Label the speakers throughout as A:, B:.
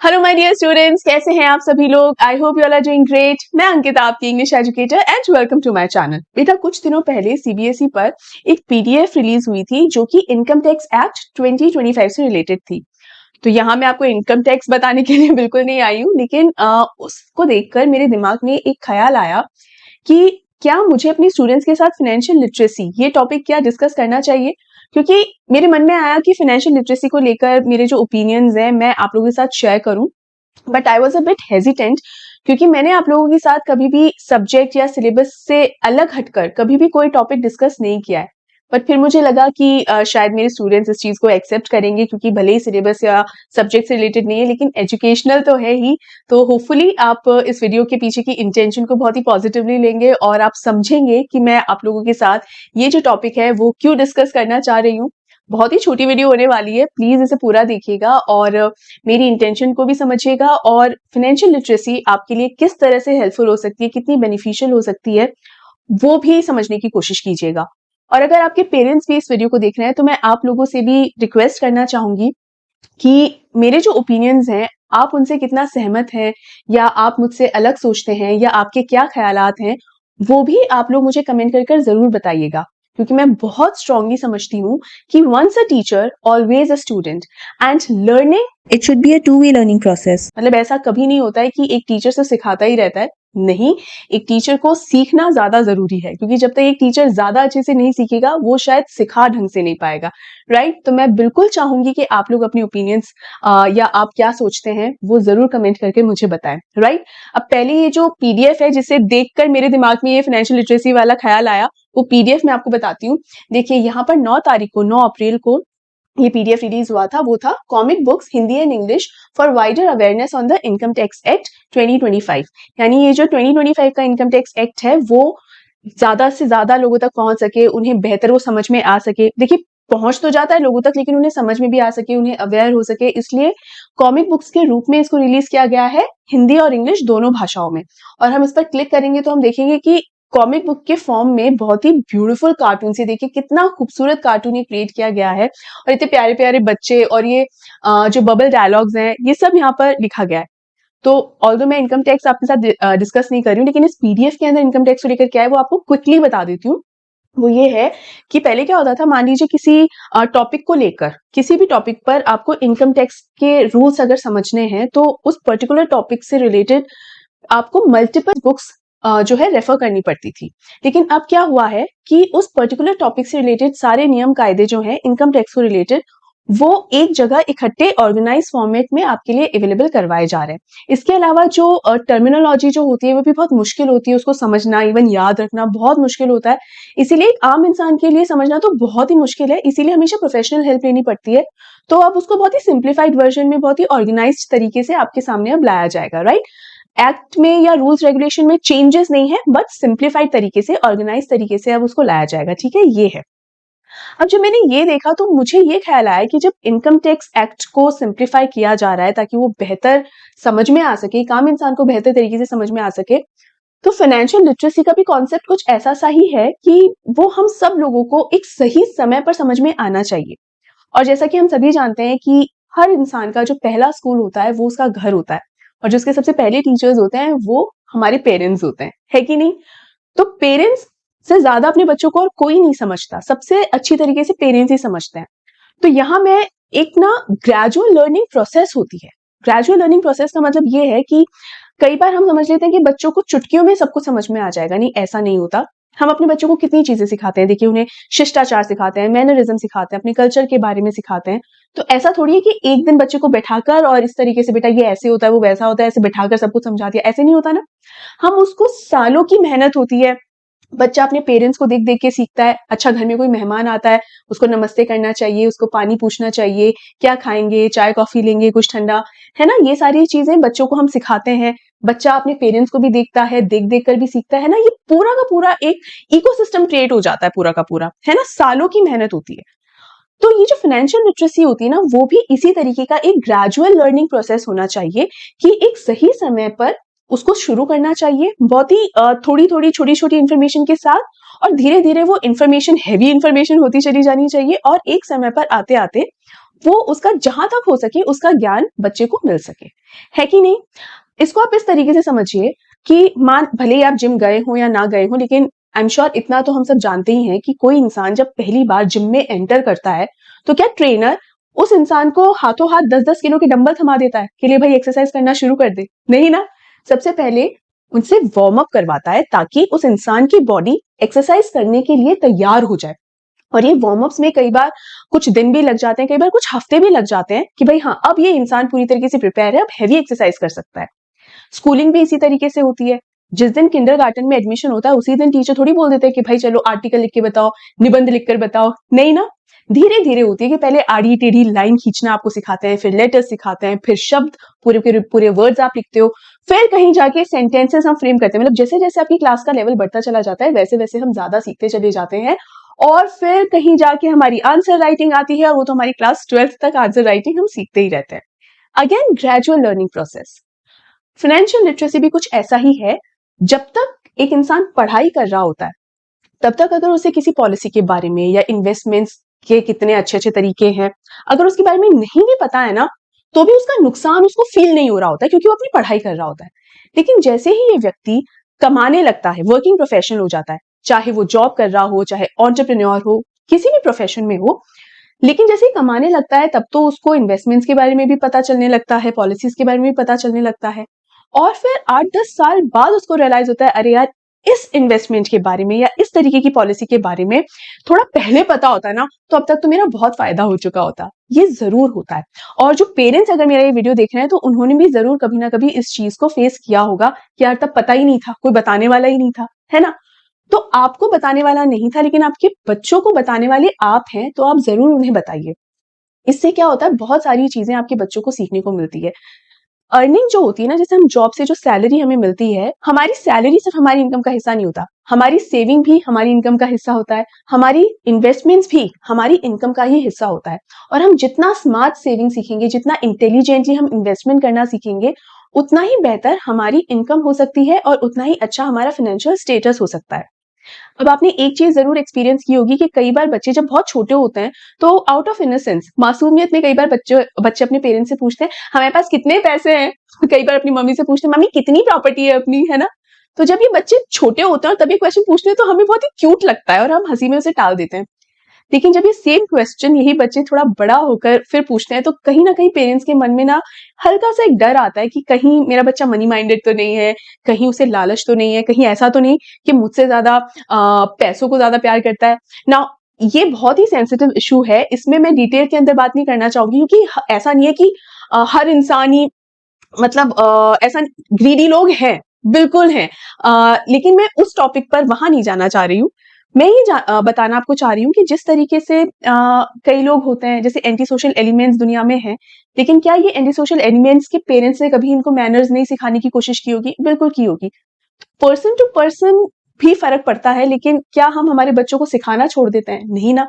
A: Hello my dear students, कैसे हैं आप सभी लोग। I hope you all are doing great. मैं अंकिता, आपकी English educator, and welcome to my channel. बेटा, कुछ दिनों पहले सीबीएसई पर एक पीडीएफ रिलीज हुई थी जो कि इनकम टैक्स एक्ट 2025 से रिलेटेड थी। तो यहाँ मैं आपको इनकम टैक्स बताने के लिए बिल्कुल नहीं आई हूँ, लेकिन उसको देखकर मेरे दिमाग में एक ख्याल आया कि क्या मुझे अपने स्टूडेंट्स के साथ फाइनेंशियल लिटरेसी ये टॉपिक क्या डिस्कस करना चाहिए। क्योंकि मेरे मन में आया कि फाइनेंशियल लिटरेसी को लेकर मेरे जो ओपिनियंस हैं मैं आप लोगों के साथ शेयर करूं, but I was a bit hesitant, क्योंकि मैंने आप लोगों के साथ कभी भी सब्जेक्ट या सिलेबस से अलग हटकर कभी भी कोई टॉपिक डिस्कस नहीं किया है। बट फिर मुझे लगा कि शायद मेरे स्टूडेंट्स इस चीज को एक्सेप्ट करेंगे, क्योंकि भले ही सिलेबस या सब्जेक्ट से रिलेटेड नहीं है लेकिन एजुकेशनल तो है ही। तो होपफुली आप इस वीडियो के पीछे की इंटेंशन को बहुत ही पॉजिटिवली लेंगे और आप समझेंगे कि मैं आप लोगों के साथ ये जो टॉपिक है वो क्यों डिस्कस करना चाह रही हूँ। बहुत ही छोटी वीडियो होने वाली है, प्लीज इसे पूरा देखिएगा और मेरी इंटेंशन को भी समझिएगा और फाइनेंशियल लिटरेसी आपके लिए किस तरह से हेल्पफुल हो सकती है, कितनी बेनिफिशियल हो सकती है, वो भी समझने की कोशिश कीजिएगा। और अगर आपके पेरेंट्स भी इस वीडियो को देख रहे हैं तो मैं आप लोगों से भी रिक्वेस्ट करना चाहूंगी कि मेरे जो ओपिनियंस हैं आप उनसे कितना सहमत हैं, या आप मुझसे अलग सोचते हैं, या आपके क्या ख्यालात हैं, वो भी आप लोग मुझे कमेंट कर जरूर बताइएगा। क्योंकि मैं बहुत स्ट्रांगली समझती हूँ कि once a teacher always a student, and learning it should be a two way learning process. मतलब ऐसा कभी नहीं होता है कि एक टीचर से सिखाता ही रहता है, नहीं, एक टीचर को सीखना ज्यादा जरूरी है, क्योंकि जब तक एक टीचर ज्यादा अच्छे से नहीं सीखेगा वो शायद सिखा ढंग से नहीं पाएगा। राइट? तो मैं बिल्कुल चाहूंगी कि आप लोग अपनी ओपिनियंस या आप क्या सोचते हैं वो जरूर कमेंट करके मुझे बताएं। राइट? अब पहले ये जो पीडीएफ है जिसे देखकर मेरे दिमाग में ये फाइनेंशियल लिटरेसी वाला ख्याल आया, वो पीडीएफ मैं आपको बताती हूँ। देखिए, यहाँ पर 9 अप्रैल को ये पीडीएफ रिलीज हुआ था। वो था comic books Hindi and English for wider awareness on the income tax act 2025। यानी ये जो 2025 का इनकम टैक्स एक्ट है वो ज्यादा से ज्यादा लोगों तक पहुंच सके, उन्हें बेहतर वो समझ में आ सके। देखिए, पहुंच तो जाता है लोगों तक, लेकिन उन्हें समझ में भी आ सके, उन्हें अवेयर हो सके, इसलिए कॉमिक बुक्स के रूप में इसको रिलीज किया गया है, हिंदी और इंग्लिश दोनों भाषाओं में। और हम इस पर क्लिक करेंगे तो हम देखेंगे कि कॉमिक बुक के फॉर्म में बहुत ही ब्यूटीफुल कार्टून से, देखिए कितना खूबसूरत कार्टून ये क्रिएट किया गया है, और इतने प्यारे प्यारे बच्चे, और ये जो बबल डायलॉग्स हैं ये सब यहाँ पर लिखा गया है। तो ऑल्दो मैं इनकम टैक्स आपके साथ डिस्कस नहीं कर रही हूँ, लेकिन इस पीडीएफ के अंदर इनकम टैक्स को लेकर क्या है वो आपको क्विकली बता देती हूँ। वो ये है कि पहले क्या होता था, मान लीजिए किसी टॉपिक को लेकर, किसी भी टॉपिक पर आपको इनकम टैक्स के रूल्स अगर समझने हैं तो उस पर्टिकुलर टॉपिक से रिलेटेड आपको मल्टीपल बुक्स जो है रेफर करनी पड़ती थी। लेकिन अब क्या हुआ है कि उस पर्टिकुलर टॉपिक से रिलेटेड सारे नियम कायदे जो हैं इनकम टैक्स को रिलेटेड, वो एक जगह इकट्ठे ऑर्गेनाइज फॉर्मेट में आपके लिए अवेलेबल करवाए जा रहे हैं। इसके अलावा जो टर्मिनोलॉजी जो होती है वो भी बहुत मुश्किल होती है, उसको समझना, इवन याद रखना बहुत मुश्किल होता है। इसीलिए एक आम इंसान के लिए समझना तो बहुत ही मुश्किल है, इसीलिए हमेशा प्रोफेशनल हेल्प लेनी पड़ती है। तो अब उसको बहुत ही सिंप्लीफाइड वर्जन में, बहुत ही ऑर्गेनाइज तरीके से आपके सामने अब लाया जाएगा। राइट? एक्ट में या रूल्स रेगुलेशन में चेंजेस नहीं है, बट सिंप्लीफाइड तरीके से, ऑर्गेनाइज तरीके से अब उसको लाया जाएगा। ठीक है, ये है। अब जब मैंने ये देखा तो मुझे ये ख्याल आया कि जब इनकम टैक्स एक्ट को सिंप्लीफाई किया जा रहा है ताकि वो बेहतर समझ में आ सके, एक आम इंसान को बेहतर तरीके से समझ में आ सके, तो फाइनेंशियल लिटरेसी का भी कॉन्सेप्ट कुछ ऐसा सा ही है कि वो हम सब लोगों को एक सही समय पर समझ में आना चाहिए। और जैसा कि हम सभी जानते हैं कि हर इंसान का जो पहला स्कूल होता है वो उसका घर होता है, और जो उसके सबसे पहले टीचर्स होते हैं वो हमारे पेरेंट्स होते हैं, है कि नहीं? तो पेरेंट्स से ज्यादा अपने बच्चों को और कोई नहीं समझता, सबसे अच्छी तरीके से पेरेंट्स ही समझते हैं। तो यहाँ मैं एक ना ग्रेजुअल लर्निंग प्रोसेस होती है। ग्रेजुअल लर्निंग प्रोसेस का मतलब ये है कि कई बार हम समझ लेते हैं कि बच्चों को चुटकियों में सब कुछ समझ में आ जाएगा, नहीं, ऐसा नहीं होता। हम अपने बच्चों को कितनी चीजें सिखाते हैं, देखिए उन्हें शिष्टाचार सिखाते हैं, मैनरिज्म सिखाते हैं, अपने कल्चर के बारे में सिखाते हैं। तो ऐसा थोड़ी है कि एक दिन बच्चे को बैठाकर और इस तरीके से, बेटा ये ऐसे होता है वो वैसा होता है, ऐसे बैठाकर सब कुछ समझा दिया, ऐसे नहीं होता ना। हम उसको, सालों की मेहनत होती है। बच्चा अपने पेरेंट्स को देख देख के सीखता है। अच्छा, घर में कोई मेहमान आता है, उसको नमस्ते करना चाहिए, उसको पानी पूछना चाहिए, क्या खाएंगे, चाय कॉफी लेंगे, कुछ ठंडा, है ना। ये सारी चीजें बच्चों को हम सिखाते हैं। बच्चा अपने पेरेंट्स को भी देखता है, देख देख कर भी सीखता है ना। ये पूरा का पूरा एक इकोसिस्टम क्रिएट हो जाता है, पूरा का पूरा, है ना। सालों की मेहनत होती है। तो ये जो फाइनेंशियल लिटरेसी होती है ना, वो भी इसी तरीके का एक ग्रेजुअल लर्निंग प्रोसेस होना चाहिए कि एक सही समय पर उसको शुरू करना चाहिए, बहुत ही थोड़ी थोड़ी छोटी छोटी इंफॉर्मेशन के साथ, और धीरे धीरे वो इंफॉर्मेशन हैवी इंफॉर्मेशन होती चली जानी चाहिए, और एक समय पर आते आते वो उसका जहां तक हो सके उसका ज्ञान बच्चे को मिल सके, है कि नहीं। इसको आप इस तरीके से समझिए कि मान भले ही आप जिम गए हो या ना गए हो, लेकिन आई एम श्योर इतना तो हम सब जानते ही हैं कि कोई इंसान जब पहली बार जिम में एंटर करता है तो क्या ट्रेनर उस इंसान को हाथों हाथ 10-10 किलो के डंबल थमा देता है कि ले भाई एक्सरसाइज करना शुरू कर दे? नहीं ना। सबसे पहले उनसे वार्म अप करवाता है ताकि उस इंसान की बॉडी एक्सरसाइज करने के लिए तैयार हो जाए। और ये वार्म अप्स में कई बार कुछ दिन भी लग जाते हैं, कई बार कुछ हफ्ते भी लग जाते हैं कि भाई हाँ, अब ये इंसान पूरी तरीके से प्रिपेयर है, अब हैवी एक्सरसाइज कर सकता है। स्कूलिंग भी इसी तरीके से होती है। जिस दिन किंडरगार्टन में एडमिशन होता है उसी दिन टीचर थोड़ी बोल देते हैं कि भाई चलो आर्टिकल लिख के बताओ, निबंध लिख कर बताओ। नहीं ना, धीरे धीरे होती है कि पहले आड़ी टेढ़ी लाइन खींचना आपको सिखाते हैं, फिर लेटर्स सिखाते हैं, फिर शब्द पूरे पूरे पूरे वर्ड्स आप लिखते हो, फिर कहीं जाके सेंटेंसेस हम फ्रेम करते हैं। मतलब जैसे जैसे आपकी क्लास का लेवल बढ़ता चला जाता है वैसे वैसे हम ज्यादा सीखते चले जाते हैं, और फिर कहीं जाके हमारी आंसर राइटिंग आती है, और वो तो हमारी क्लास 12th तक आंसर राइटिंग हम सीखते ही रहते हैं। Again gradual learning process. Financial literacy भी कुछ ऐसा ही है। जब तक एक इंसान पढ़ाई कर रहा होता है तब तक अगर उसे किसी पॉलिसी के बारे में या इन्वेस्टमेंट्स के कितने अच्छे अच्छे तरीके हैं, अगर उसके बारे में नहीं भी पता है ना, तो भी उसका नुकसान उसको फील नहीं हो रहा होता है क्योंकि वो अपनी पढ़ाई कर रहा होता है। लेकिन जैसे ही ये व्यक्ति कमाने लगता है, वर्किंग प्रोफेशनल हो जाता है, चाहे वो जॉब कर रहा हो, चाहे एंटरप्रेन्योर हो, किसी भी प्रोफेशन में हो, लेकिन जैसे ही कमाने लगता है तब तो उसको इन्वेस्टमेंट्स के बारे में भी पता चलने लगता है, पॉलिसीज के बारे में भी पता चलने लगता है, और फिर 8-10 साल बाद उसको रियलाइज होता है अरे यार, इस इन्वेस्टमेंट के बारे में या इस तरीके की पॉलिसी के बारे में थोड़ा पहले पता होता ना तो अब तक तो मेरा बहुत फायदा हो चुका होता। ये जरूर होता है। और जो पेरेंट्स अगर मेरा ये वीडियो देख रहे हैं तो उन्होंने भी जरूर कभी ना कभी इस चीज को फेस किया होगा कि यार तब पता ही नहीं था, कोई बताने वाला ही नहीं था, है ना। तो आपको बताने वाला नहीं था लेकिन आपके बच्चों को बताने वाले आप हैं, तो आप जरूर उन्हें बताइए। इससे क्या होता है, बहुत सारी चीजें आपके बच्चों को सीखने को मिलती है। अर्निंग जो होती है ना, जैसे हम जॉब से जो सैलरी हमें मिलती है, हमारी सैलरी सिर्फ हमारी इनकम का हिस्सा नहीं होता, हमारी सेविंग भी हमारी इनकम का हिस्सा होता है, हमारी इन्वेस्टमेंट्स भी हमारी इनकम का ही हिस्सा होता है। और हम जितना स्मार्ट सेविंग सीखेंगे, जितना इंटेलिजेंटली हम इन्वेस्टमेंट करना सीखेंगे, उतना ही बेहतर हमारी इनकम हो सकती है और उतना ही अच्छा हमारा फाइनेंशियल स्टेटस हो सकता है। अब आपने एक चीज जरूर एक्सपीरियंस की होगी कि कई बार बच्चे जब बहुत छोटे होते हैं तो आउट ऑफ इनोसेंस, मासूमियत में, कई बार बच्चे बच्चे अपने पेरेंट्स से पूछते हैं हमारे पास कितने पैसे हैं। कई बार अपनी मम्मी से पूछते हैं मम्मी कितनी प्रॉपर्टी है अपनी, है ना। तो जब ये बच्चे छोटे होते हैं और तब ये क्वेश्चन पूछते हैं तो हमें बहुत ही क्यूट लगता है और हम हंसी में उसे टाल देते हैं। लेकिन जब ये सेम क्वेश्चन यही बच्चे थोड़ा बड़ा होकर फिर पूछते हैं तो कहीं ना कहीं पेरेंट्स के मन में ना हल्का सा एक डर आता है कि कहीं मेरा बच्चा मनी माइंडेड तो नहीं है, कहीं उसे लालच तो नहीं है, कहीं ऐसा तो नहीं कि मुझसे ज्यादा पैसों को ज्यादा प्यार करता है ना। ये बहुत ही सेंसिटिव इशू है, इसमें मैं डिटेल के अंदर बात नहीं करना चाहूंगी क्योंकि ऐसा नहीं है कि हर इंसान ही, मतलब ऐसा ग्रीडी लोग हैं, बिल्कुल हैं। लेकिन मैं उस टॉपिक पर वहां नहीं जाना चाह रही हूँ। मैं ये बताना आपको चाह रही हूँ कि जिस तरीके से कई लोग होते हैं जैसे एंटी सोशल एलिमेंट्स दुनिया में हैं, लेकिन क्या ये एंटी सोशल एलिमेंट्स के पेरेंट्स ने कभी इनको मैनर्स नहीं सिखाने की कोशिश की होगी? बिल्कुल की होगी। पर्सन टू पर्सन भी फर्क पड़ता है, लेकिन क्या हम हमारे बच्चों को सिखाना छोड़ देते हैं? नहीं ना।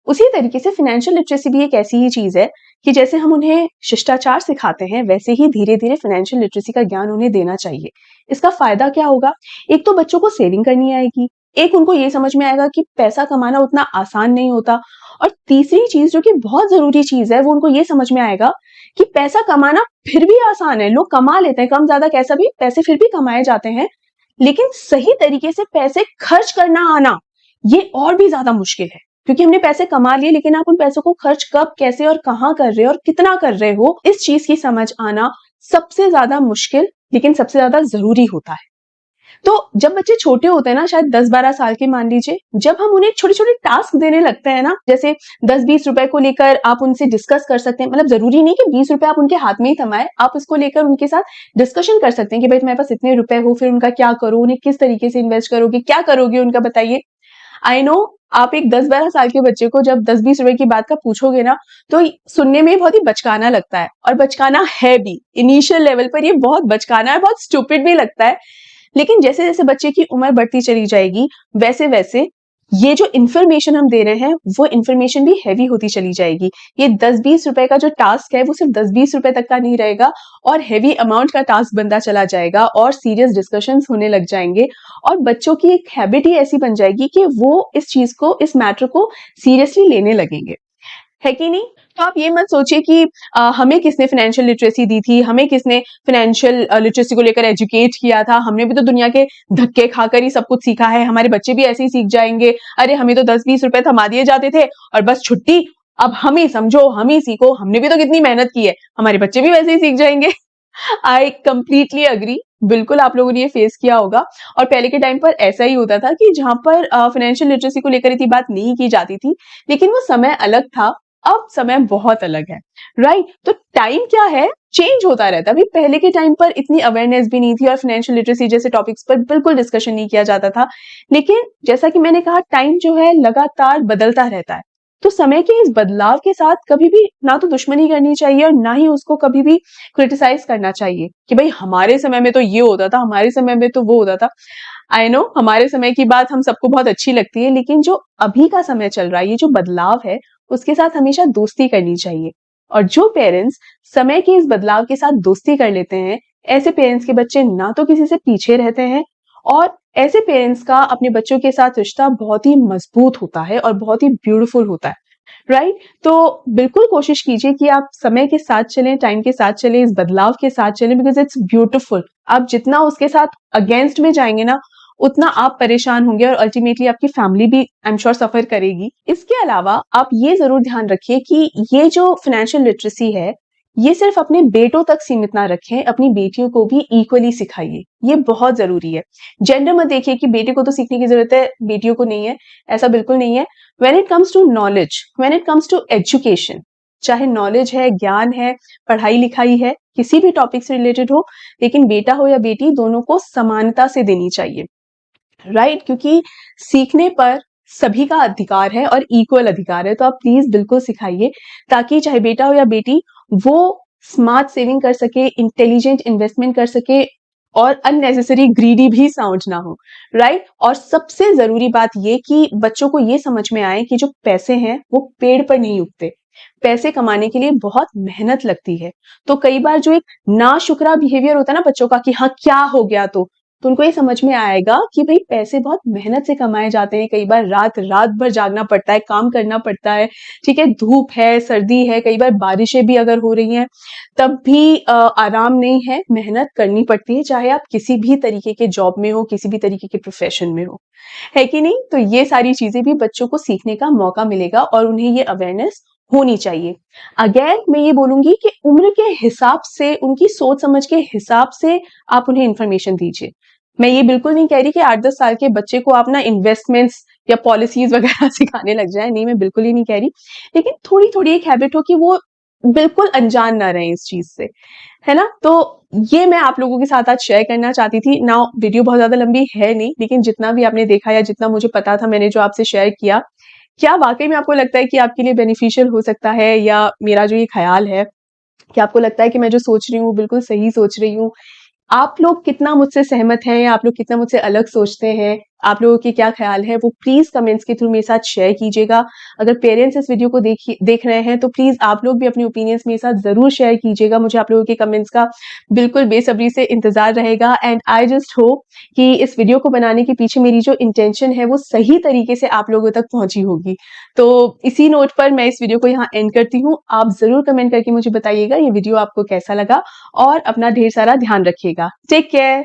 A: उसी तरीके से फाइनेंशियल लिटरेसी भी एक ऐसी ही चीज है कि जैसे हम उन्हें शिष्टाचार सिखाते हैं वैसे ही धीरे धीरे फाइनेंशियल लिटरेसी का ज्ञान उन्हें देना चाहिए। इसका फायदा क्या होगा? एक तो बच्चों को सेविंग करनी आएगी, एक उनको ये समझ में आएगा कि पैसा कमाना उतना आसान नहीं होता, और तीसरी चीज जो कि बहुत जरूरी चीज है वो उनको ये समझ में आएगा कि पैसा कमाना फिर भी आसान है, लोग कमा लेते हैं, कम ज्यादा कैसा भी पैसे फिर भी कमाए जाते हैं, लेकिन सही तरीके से पैसे खर्च करना आना ये और भी ज्यादा मुश्किल है। क्योंकि हमने पैसे कमा लिए लेकिन आप उन पैसों को खर्च कब, कैसे और कहाँ कर रहे हो और कितना कर रहे हो, इस चीज की समझ आना सबसे ज्यादा मुश्किल लेकिन सबसे ज्यादा जरूरी होता है। तो जब बच्चे छोटे होते हैं ना, शायद 10-12 साल के मान लीजिए, जब हम उन्हें छोटे छोटे टास्क देने लगते हैं ना, जैसे 10-20 रुपए को लेकर आप उनसे डिस्कस कर सकते हैं। मतलब जरूरी नहीं कि 20 रुपए आप उनके हाथ में ही थमाए, आप उसको लेकर उनके साथ डिस्कशन कर सकते हैं कि भाई तुम्हारे पास इतने रुपए हो, फिर उनका क्या करो, उन्हें किस तरीके से इन्वेस्ट करोगे, क्या करोगे उनका बताइए। आई नो आप एक 10-12 साल के बच्चे को जब 10-20 रुपए की बात का पूछोगे ना तो सुनने में बहुत ही बचकाना लगता है, और बचकाना है भी, इनिशियल लेवल पर ये बहुत बचकाना है, बहुत स्टूपिड भी लगता है। लेकिन जैसे जैसे बच्चे की उम्र बढ़ती चली जाएगी वैसे वैसे ये जो इन्फॉर्मेशन हम दे रहे हैं वो इन्फॉर्मेशन भी हैवी होती चली जाएगी। ये 10-20 रुपए का जो टास्क है वो सिर्फ 10-20 रुपए तक का नहीं रहेगा और हैवी अमाउंट का टास्क बनता चला जाएगा और सीरियस डिस्कशंस होने लग जाएंगे, और बच्चों की एक हैबिट ही ऐसी बन जाएगी कि वो इस चीज को, इस मैटर को सीरियसली लेने लगेंगे, है कि नहीं। तो आप ये मत सोचिए कि हमें किसने फाइनेंशियल लिटरेसी दी थी, हमें किसने फाइनेंशियल लिटरेसी को लेकर एजुकेट किया था, हमने भी तो दुनिया के धक्के खाकर ही सब कुछ सीखा है, हमारे बच्चे भी ऐसे ही सीख जाएंगे। अरे हमें तो 10-20 रुपए थमा दिए जाते थे और बस छुट्टी, अब हम ही समझो, हम ही सीखो, हमने भी तो कितनी मेहनत की है, हमारे बच्चे भी वैसे ही सीख जाएंगे। I completely agree. बिल्कुल आप लोगों ने ये फेस किया होगा। और पहले के टाइम पर ऐसा ही होता था कि जहां पर फाइनेंशियल लिटरेसी को लेकर इतनी बात नहीं की जाती थी, लेकिन वो समय अलग था, अब समय बहुत अलग है, राइट? तो टाइम क्या है, चेंज होता रहता है। अभी पहले के टाइम पर इतनी अवेयरनेस भी नहीं थी और फाइनेंशियल लिटरेसी जैसे टॉपिक्स पर बिल्कुल डिस्कशन नहीं किया जाता था। लेकिन जैसा कि मैंने कहा, टाइम जो है लगातार बदलता रहता है। तो समय के इस बदलाव के साथ कभी भी ना तो दुश्मनी करनी चाहिए और ना ही उसको कभी भी क्रिटिसाइज करना चाहिए कि भाई हमारे समय में तो ये होता था, हमारे समय में तो वो होता था। आई नो हमारे समय की बात हम सबको बहुत अच्छी लगती है, लेकिन जो अभी का समय चल रहा है, ये जो बदलाव है, उसके साथ हमेशा दोस्ती करनी चाहिए। और जो पेरेंट्स समय के इस बदलाव के साथ दोस्ती कर लेते हैं, ऐसे पेरेंट्स के बच्चे ना तो किसी से पीछे रहते हैं, और ऐसे पेरेंट्स का अपने बच्चों के साथ रिश्ता बहुत ही मजबूत होता है और बहुत ही ब्यूटीफुल होता है, राइट? तो बिल्कुल कोशिश कीजिए कि आप समय के साथ चलें, टाइम के साथ चलें, इस बदलाव के साथ चलें, बिकॉज इट्स ब्यूटीफुल। आप जितना उसके साथ अगेंस्ट में जाएंगे ना, उतना आप परेशान होंगे और अल्टीमेटली आपकी फैमिली भी आई एम श्योर सफर करेगी। इसके अलावा आप ये जरूर ध्यान रखिए कि ये जो फाइनेंशियल लिटरेसी है, ये सिर्फ अपने बेटों तक सीमित ना रखें, अपनी बेटियों को भी इक्वली सिखाइए। ये बहुत जरूरी है। जेंडर मत देखिए कि बेटे को तो सीखने की जरूरत है, बेटियों को नहीं है, ऐसा बिल्कुल नहीं है। When it comes to knowledge, when it comes to education, चाहे नॉलेज है, ज्ञान है, पढ़ाई लिखाई है, किसी भी टॉपिक से रिलेटेड हो, लेकिन बेटा हो या बेटी, दोनों को समानता से देनी चाहिए, राइट? क्योंकि सीखने पर सभी का अधिकार है और इक्वल अधिकार है। तो आप प्लीज बिल्कुल सिखाइए, ताकि चाहे बेटा हो या बेटी, वो स्मार्ट सेविंग कर सके, इंटेलिजेंट इन्वेस्टमेंट कर सके और अननेसेसरी ग्रीडी भी साउंड ना हो, राइट? और सबसे जरूरी बात ये कि बच्चों को ये समझ में आए कि जो पैसे हैं वो पेड़ पर नहीं उगते, पैसे कमाने के लिए बहुत मेहनत लगती है। तो कई बार जो एक नाशुक्रा बिहेवियर होता है ना बच्चों का कि हाँ क्या हो गया, तो उनको ये समझ में आएगा कि भाई पैसे बहुत मेहनत से कमाए जाते हैं, कई बार रात रात भर जागना पड़ता है, काम करना पड़ता है, ठीक है, धूप है, सर्दी है, कई बार बारिशें भी अगर हो रही हैं, तब भी आराम नहीं है, मेहनत करनी पड़ती है, चाहे आप किसी भी तरीके के जॉब में हो, किसी भी तरीके के प्रोफेशन में हो, है कि नहीं? तो ये सारी चीजें भी बच्चों को सीखने का मौका मिलेगा और उन्हें ये अवेयरनेस होनी चाहिए। अगेन मैं ये बोलूंगी कि उम्र के हिसाब से, उनकी सोच समझ के हिसाब से आप उन्हें इंफॉर्मेशन दीजिए। मैं ये बिल्कुल नहीं कह रही कि 8-10 साल के बच्चे को आप ना इन्वेस्टमेंट्स या पॉलिसीज वगैरह सिखाने लग जाए, नहीं, मैं बिल्कुल ही नहीं कह रही। लेकिन थोड़ी थोड़ी एक हैबिट हो कि वो बिल्कुल अनजान ना रहे इस चीज से, है ना? तो ये मैं आप लोगों के साथ आज शेयर करना चाहती थी ना। वीडियो बहुत ज्यादा लंबी है नहीं, लेकिन जितना भी आपने देखा या जितना मुझे पता था, मैंने जो आपसे शेयर किया, क्या वाकई में आपको लगता है कि आपके लिए बेनिफिशियल हो सकता है, या मेरा जो ये ख्याल है कि आपको लगता है कि मैं जो सोच रही हूँ बिल्कुल सही सोच रही हूँ? आप लोग कितना मुझसे सहमत हैं या आप लोग कितना मुझसे अलग सोचते हैं? आप लोगों के क्या ख्याल है, वो प्लीज कमेंट्स के थ्रू मेरे साथ शेयर कीजिएगा। अगर पेरेंट्स इस वीडियो को देख रहे हैं, तो प्लीज आप लोग भी अपने ओपिनियंस मेरे साथ जरूर शेयर कीजिएगा। मुझे आप लोगों के कमेंट्स का बिल्कुल बेसब्री से इंतजार रहेगा। एंड आई जस्ट होप कि इस वीडियो को बनाने के पीछे मेरी जो इंटेंशन है वो सही तरीके से आप लोगों तक पहुंची होगी। तो इसी नोट पर मैं इस वीडियो को यहाँ एंड करती हूँ। आप जरूर कमेंट करके मुझे बताइएगा ये वीडियो आपको कैसा लगा, और अपना ढेर सारा ध्यान रखिएगा। Take care.